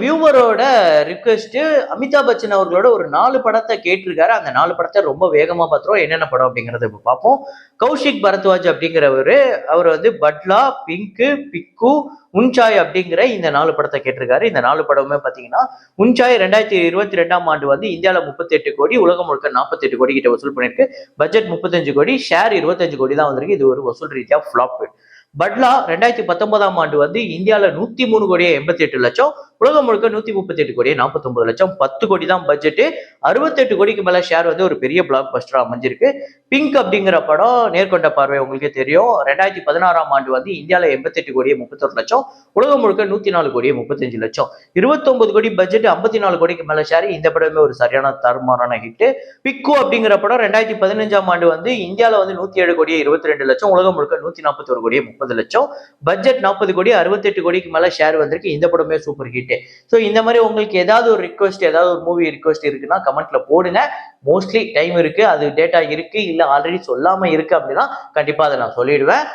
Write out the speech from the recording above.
வியூவரோட request Amitabh Bachchan அவர்களோட ஒரு 4 படத்தை கேட்டிருக்காரு. அந்த 4 படத்தை ரொம்ப வேகமா பார்த்துருவோம். என்னென்ன படம் அப்படிங்கறத இப்ப பார்ப்போம். கௌஷிக் பரத்வாஜ் அப்படிங்கிறவரு அவர் வந்து பட்லா, பிங்க், பிக்கு, உன்சாய் அப்படிங்கிற இந்த 4 படத்தை கேட்டிருக்காரு. இந்த 4 படமுமே பாத்தீங்கன்னா உன்சாய் 2022ஆம் ஆண்டு வந்து இந்தியால 38 கோடி, உலகம் முழுக்க 48 கோடி கிட்ட வசூல் பண்ணிருக்கு. பட்ஜெட் 35 கோடி, ஷேர் 25 கோடி தான் வந்திருக்கு. இது ஒரு வசூல் ரீதியா ஃபிளாப். பட்லா 2019ஆம் ஆண்டு வந்து இந்தியால 103 கோடியே 88 லட்சம், உலகம் முழுக்க 138 கோடியே 49 லட்சம், 10 கோடி தான் பட்ஜெட், 68 கோடிக்கு மேல ஷேர் வந்து ஒரு பெரிய பிளாக் பஸ்டரா அமைஞ்சிருக்கு. பிங்க் அப்படிங்கிற படம் நேர்கொண்ட பார்வை உங்களுக்கே தெரியும். 2016ஆம் ஆண்டு வந்து இந்தியால 88 கோடியே 31 லட்சம், உலகம் முழுக்க 104 கோடியே 35 லட்சம், 29 கோடி பட்ஜெட், 54 கோடிக்கு மேல ஷேர். இந்த படமே ஒரு சரியான தரமான ஹிட். பிக்கு அப்படிங்கிற படம் 2015ஆம் ஆண்டு வந்து இந்தியால வந்து 107 கோடியே 22 லட்சம், உலகம் முழுக்க 141 கோடியே 30 லட்சம், பட்ஜெட் 40 கோடி, 68 கோடிக்கு மேல ஷேர் வந்திருக்கு. இந்த படமே சூப்பர் ஹிட். சோ இந்த மாதிரி உங்களுக்கு ஏதாவது ஒரு ரிக்வெஸ்ட், ஏதாவது ஒரு மூவி ரிக்வெஸ்ட் இருக்குன்னா கமெண்ட்ல போடுங்க. மோஸ்ட்லி டைம் இருக்கு, அது டேட்டா இருக்கு, இல்ல ஆல்ரெடி சொல்லாம இருக்கு அப்படின்னா கண்டிப்பா அதை நான் சொல்லிடுவேன்.